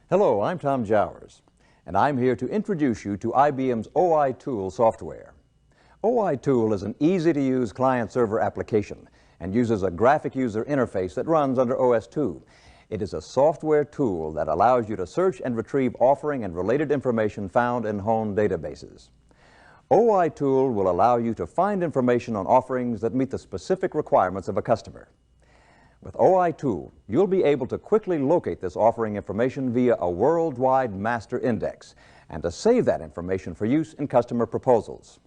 Hello, I'm Tom Jowers, and I'm here to introduce you to IBM's OI Tool software. OI Tool is an easy-to-use client-server application and uses a graphic user interface that runs under OS/2. It is a software tool that allows you to search and retrieve offering and related information found in home databases. OI Tool will allow you to find information on offerings that meet the specific requirements of a customer. With OI Tool, you'll be able to quickly locate this offering information via a worldwide master index and to save that information for use in customer proposals.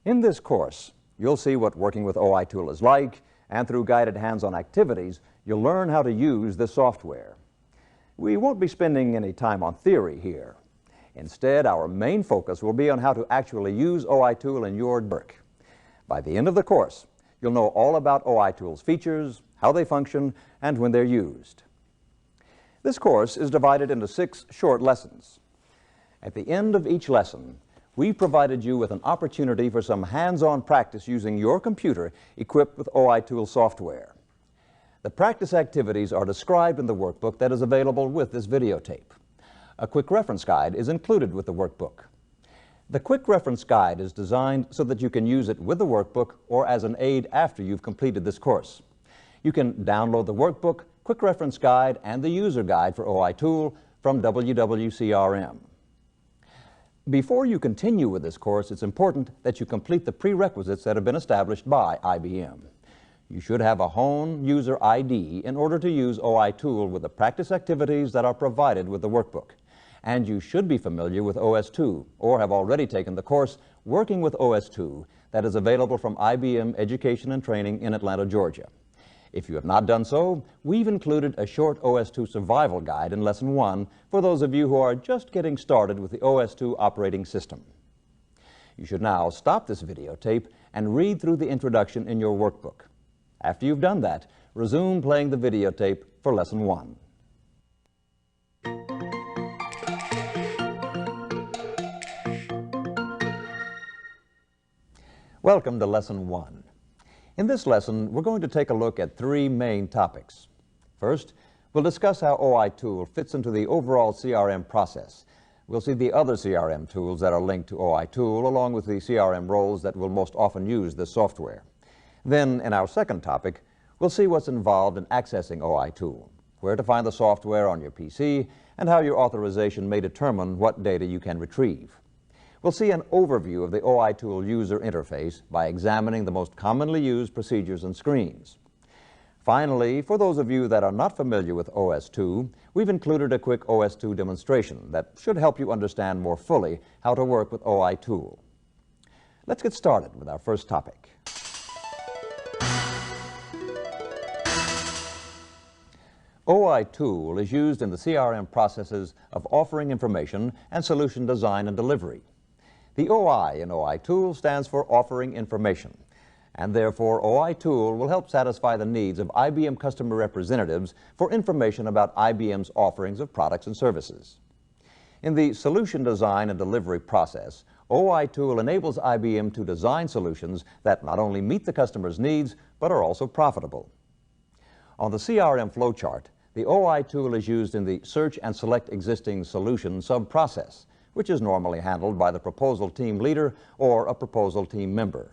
In this course, you'll see what working with OI Tool is like, and through guided hands-on activities, you'll learn how to use this software. We won't be spending any time on theory here. Instead, our main focus will be on how to actually use OI Tool in your work. By the end of the course, you'll know all about OI Tool's features, how they function, and when they're used. This course is divided into 6 short lessons. At the end of each lesson, we've provided you with an opportunity for some hands-on practice using your computer equipped with OI Tool software. The practice activities are described in the workbook that is available with this videotape. A quick reference guide is included with the workbook. The quick reference guide is designed so that you can use it with the workbook or as an aid after you've completed this course. You can download the workbook, quick reference guide, and the user guide for OI Tool from WWCRM. Before you continue with this course, it's important that you complete the prerequisites that have been established by IBM. You should have a home user ID in order to use OI Tool with the practice activities that are provided with the workbook. And you should be familiar with OS/2 or have already taken the course Working with OS/2 that is available from IBM Education and Training in Atlanta, Georgia. If you have not done so, we've included a short OS/2 survival guide in Lesson 1 for those of you who are just getting started with the OS/2 operating system. You should now stop this videotape and read through the introduction in your workbook. After you've done that, resume playing the videotape for Lesson 1. Welcome to Lesson 1. In this lesson, we're going to take a look at 3 main topics. First, we'll discuss how OI Tool fits into the overall CRM process. We'll see the other CRM tools that are linked to OI Tool, along with the CRM roles that will most often use this software. Then, in our second topic, we'll see what's involved in accessing OI Tool, where to find the software on your PC, and how your authorization may determine what data you can retrieve. We'll see an overview of the OI Tool user interface by examining the most commonly used procedures and screens. Finally, for those of you that are not familiar with OS/2, we've included a quick OS/2 demonstration that should help you understand more fully how to work with OI Tool. Let's get started with our first topic. OI Tool is used in the CRM processes of offering information and solution design and delivery. The OI in OI Tool stands for Offering Information, and therefore OI Tool will help satisfy the needs of IBM customer representatives for information about IBM's offerings of products and services. In the solution design and delivery process, OI Tool enables IBM to design solutions that not only meet the customer's needs, but are also profitable. On the CRM flowchart, the OI Tool is used in the Search and Select Existing Solution sub-process, which is normally handled by the proposal team leader or a proposal team member.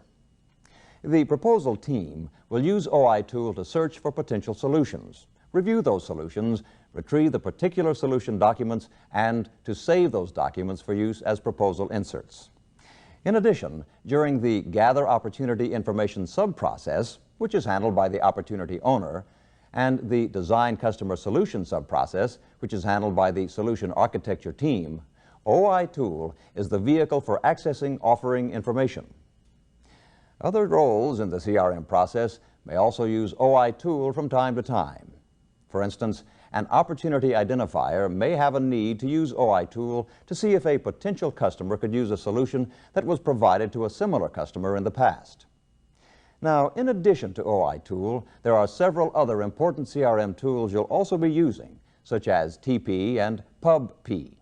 The proposal team will use OI Tool to search for potential solutions, review those solutions, retrieve the particular solution documents, and to save those documents for use as proposal inserts. In addition, during the Gather Opportunity Information sub-process, which is handled by the opportunity owner, and the Design Customer Solution sub-process, which is handled by the Solution Architecture team, OI Tool is the vehicle for accessing offering information. Other roles in the CRM process may also use OI Tool from time to time. For instance, an opportunity identifier may have a need to use OI Tool to see if a potential customer could use a solution that was provided to a similar customer in the past. Now, in addition to OI Tool, there are several other important CRM tools you'll also be using, such as TP and PubP.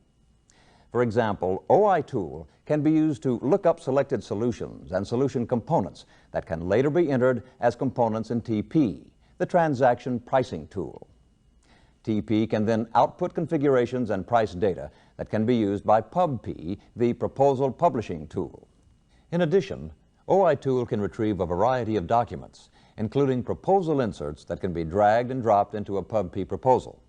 For example, OI Tool can be used to look up selected solutions and solution components that can later be entered as components in TP, the transaction pricing tool. TP can then output configurations and price data that can be used by PubP, the proposal publishing tool. In addition, OI tool can retrieve a variety of documents, including proposal inserts that can be dragged and dropped into a PubP proposal.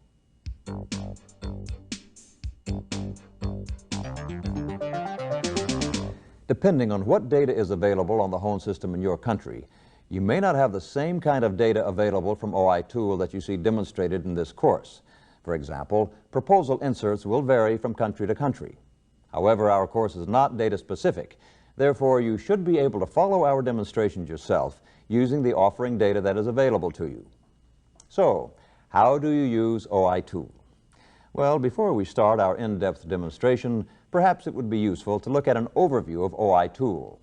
Depending on what data is available on the home system in your country, you may not have the same kind of data available from OI tool that you see demonstrated in this course. For example, proposal inserts will vary from country to country. However, our course is not data specific. Therefore, you should be able to follow our demonstrations yourself using the offering data that is available to you. So, how do you use OI tool? Well, before we start our in-depth demonstration, perhaps it would be useful to look at an overview of OI tool.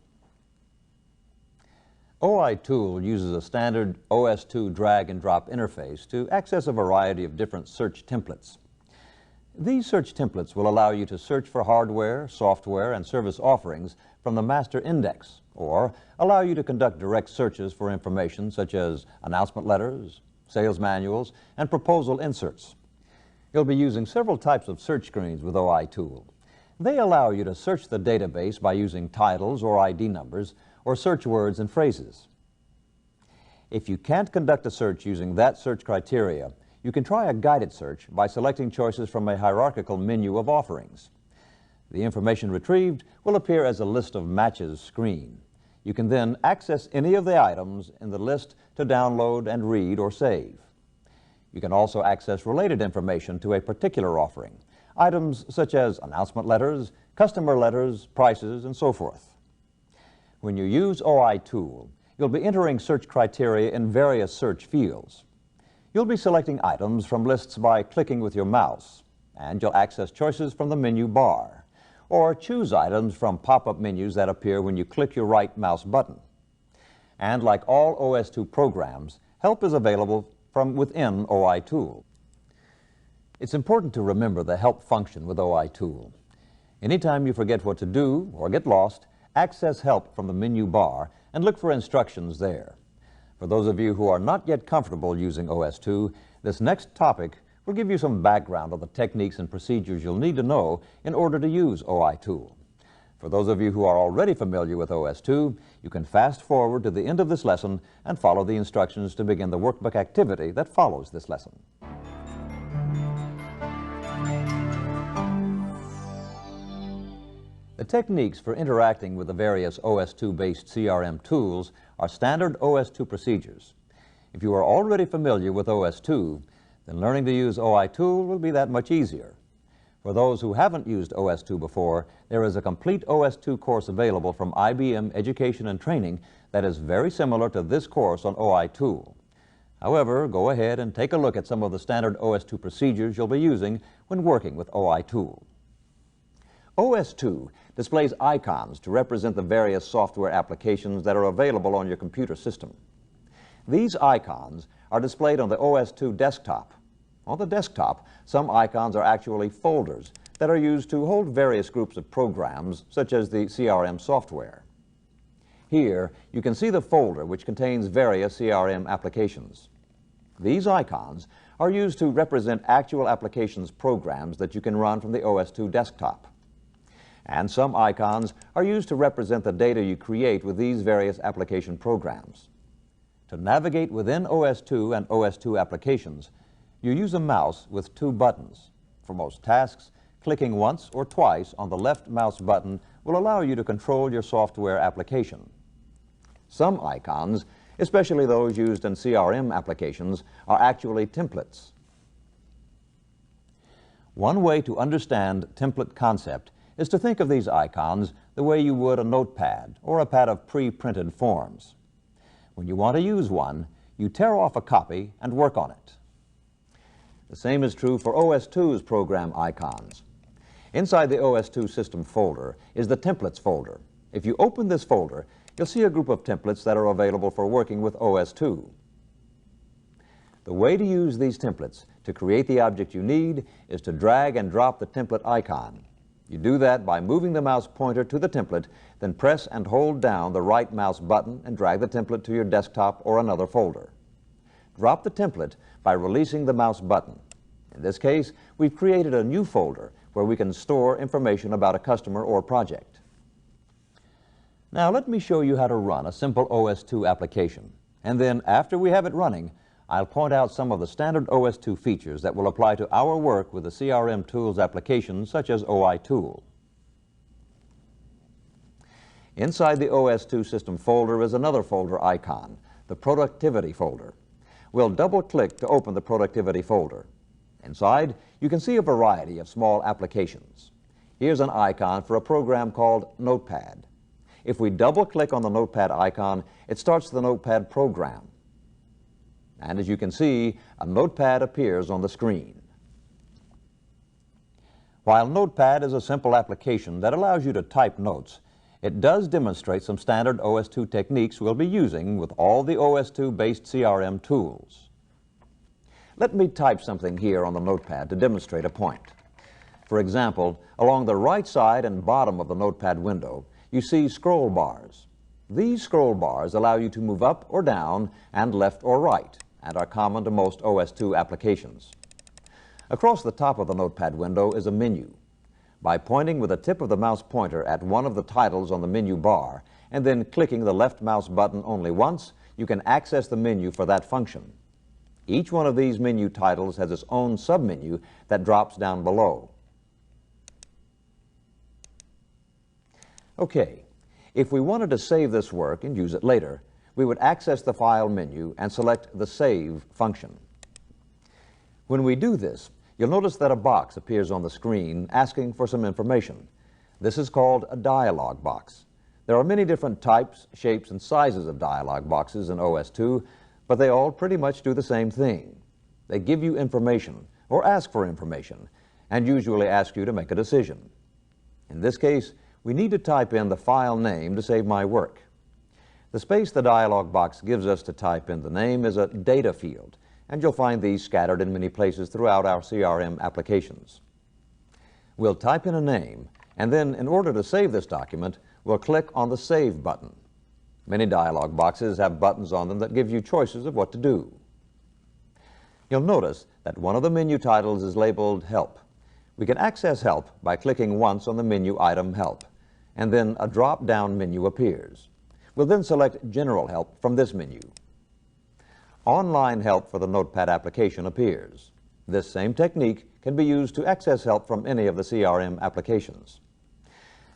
OI tool uses a standard OS2 drag and drop interface to access a variety of different search templates. These search templates will allow you to search for hardware, software, and service offerings from the master index, or allow you to conduct direct searches for information such as announcement letters, sales manuals, and proposal inserts. You'll be using several types of search screens with OI tool. They allow you to search the database by using titles or ID numbers, or search words and phrases. If you can't conduct a search using that search criteria, you can try a guided search by selecting choices from a hierarchical menu of offerings. The information retrieved will appear as a list of matches screen. You can then access any of the items in the list to download and read or save. You can also access related information to a particular offering, items such as announcement letters, customer letters, prices, and so forth. When you use OI tool, you'll be entering search criteria in various search fields. You'll be selecting items from lists by clicking with your mouse, and you'll access choices from the menu bar, or choose items from pop-up menus that appear when you click your right mouse button. And like all OS2 programs, help is available from within OI tool. It's important to remember the help function with OI tool. Anytime you forget what to do or get lost, access help from the menu bar and look for instructions there. For those of you who are not yet comfortable using OS2, this next topic will give you some background on the techniques and procedures you'll need to know in order to use OI tool. For those of you who are already familiar with OS2, you can fast forward to the end of this lesson and follow the instructions to begin the workbook activity that follows this lesson. The techniques for interacting with the various OS2-based CRM tools are standard OS2 procedures. If you are already familiar with OS2, then learning to use OI tool will be that much easier. For those who haven't used OS2 before, there is a complete OS2 course available from IBM Education and Training that is very similar to this course on OI tool. However, go ahead and take a look at some of the standard OS2 procedures you'll be using when working with OI tool. OS2 displays icons to represent the various software applications that are available on your computer system. These icons are displayed on the OS2 desktop. On the desktop, some icons are actually folders that are used to hold various groups of programs, such as the CRM software. Here, you can see the folder which contains various CRM applications. These icons are used to represent actual applications programs that you can run from the OS2 desktop. And some icons are used to represent the data you create with these various application programs. To navigate within OS2 and OS2 applications, you use a mouse with two buttons. For most tasks, clicking once or twice on the left mouse button will allow you to control your software application. Some icons, especially those used in CRM applications, are actually templates. One way to understand template concept is to think of these icons the way you would a notepad or a pad of pre-printed forms. When you want to use one, you tear off a copy and work on it. The same is true for OS2's program icons. Inside the OS2 system folder is the Templates folder. If you open this folder, you'll see a group of templates that are available for working with OS2. The way to use these templates to create the object you need is to drag and drop the template icon. You do that by moving the mouse pointer to the template, then press and hold down the right mouse button and drag the template to your desktop or another folder. Drop the template by releasing the mouse button. In this case, we've created a new folder where we can store information about a customer or project. Now let me show you how to run a simple OS/2 application. And then after we have it running, I'll point out some of the standard OS/2 features that will apply to our work with the CRM Tools applications such as OI Tool. Inside the OS/2 system folder is another folder icon, the Productivity folder. We'll double-click to open the Productivity folder. Inside, you can see a variety of small applications. Here's an icon for a program called Notepad. If we double-click on the Notepad icon, it starts the Notepad program. And as you can see, a notepad appears on the screen. While Notepad is a simple application that allows you to type notes, it does demonstrate some standard OS/2 techniques we'll be using with all the OS/2-based CRM tools. Let me type something here on the notepad to demonstrate a point. For example, along the right side and bottom of the notepad window, you see scroll bars. These scroll bars allow you to move up or down and left or right, and are common to most OS/2 applications. Across the top of the notepad window is a menu. By pointing with the tip of the mouse pointer at one of the titles on the menu bar and then clicking the left mouse button only once, you can access the menu for that function. Each one of these menu titles has its own submenu that drops down below. Okay, if we wanted to save this work and use it later, we would access the File menu and select the Save function. When we do this, you'll notice that a box appears on the screen asking for some information. This is called a dialog box. There are many different types, shapes, and sizes of dialog boxes in OS/2, but they all pretty much do the same thing. They give you information, or ask for information, and usually ask you to make a decision. In this case, we need to type in the file name to save my work. The space the dialog box gives us to type in the name is a data field, and you'll find these scattered in many places throughout our CRM applications. We'll type in a name, and then in order to save this document, we'll click on the Save button. Many dialog boxes have buttons on them that give you choices of what to do. You'll notice that one of the menu titles is labeled Help. We can access Help by clicking once on the menu item Help, and then a drop-down menu appears. We'll then select General Help from this menu. Online Help for the Notepad application appears. This same technique can be used to access help from any of the CRM applications.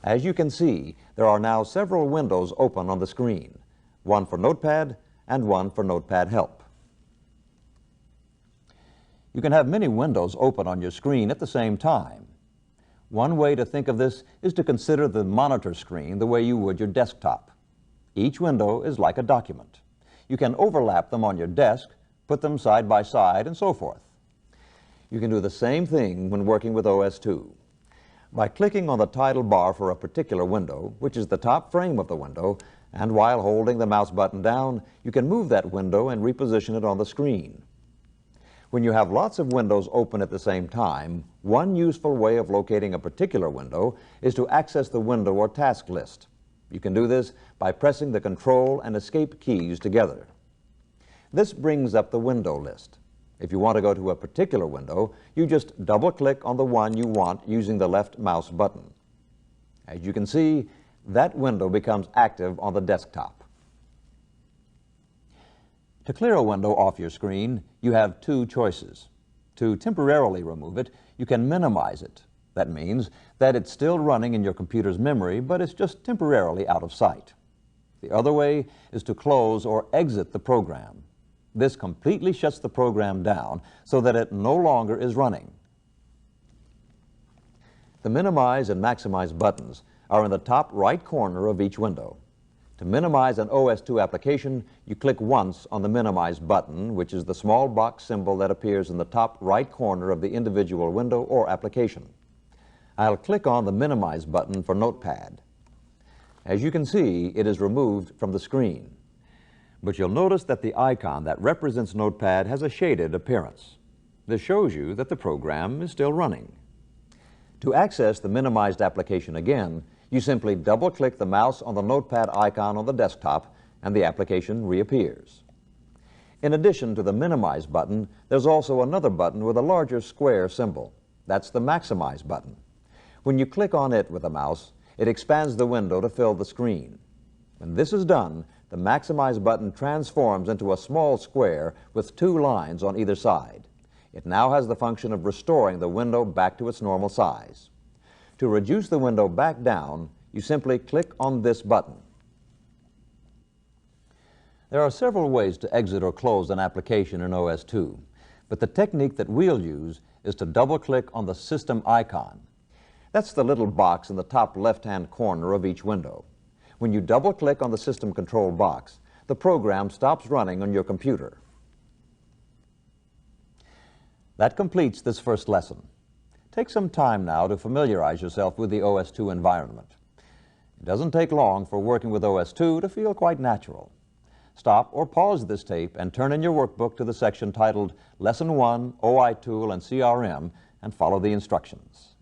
As you can see, there are now several windows open on the screen, one for Notepad and one for Notepad Help. You can have many windows open on your screen at the same time. One way to think of this is to consider the monitor screen the way you would your desktop. Each window is like a document. You can overlap them on your desk, put them side by side, and so forth. You can do the same thing when working with OS/2. By clicking on the title bar for a particular window, which is the top frame of the window, and while holding the mouse button down, you can move that window and reposition it on the screen. When you have lots of windows open at the same time, one useful way of locating a particular window is to access the window or task list. You can do this by pressing the Control and Escape keys together. This brings up the window list. If you want to go to a particular window, you just double-click on the one you want using the left mouse button. As you can see, that window becomes active on the desktop. To clear a window off your screen, you have two choices. To temporarily remove it, you can minimize it. That means that it's still running in your computer's memory, but it's just temporarily out of sight. The other way is to close or exit the program. This completely shuts the program down so that it no longer is running. The minimize and maximize buttons are in the top right corner of each window. To minimize an OS/2 application, you click once on the minimize button, which is the small box symbol that appears in the top right corner of the individual window or application. I'll click on the minimize button for Notepad. As you can see, it is removed from the screen. But you'll notice that the icon that represents Notepad has a shaded appearance. This shows you that the program is still running. To access the minimized application again, you simply double-click the mouse on the Notepad icon on the desktop and the application reappears. In addition to the Minimize button, there's also another button with a larger square symbol. That's the Maximize button. When you click on it with the mouse, it expands the window to fill the screen. When this is done, the Maximize button transforms into a small square with 2 lines on either side. It now has the function of restoring the window back to its normal size. To reduce the window back down, you simply click on this button. There are several ways to exit or close an application in OS/2, but the technique that we'll use is to double-click on the System icon. That's the little box in the top left-hand corner of each window. When you double-click on the System control box, the program stops running on your computer. That completes this first lesson. Take some time now to familiarize yourself with the OS/2 environment. It doesn't take long for working with OS/2 to feel quite natural. Stop or pause this tape and turn in your workbook to the section titled Lesson 1, OI Tool and CRM, and follow the instructions.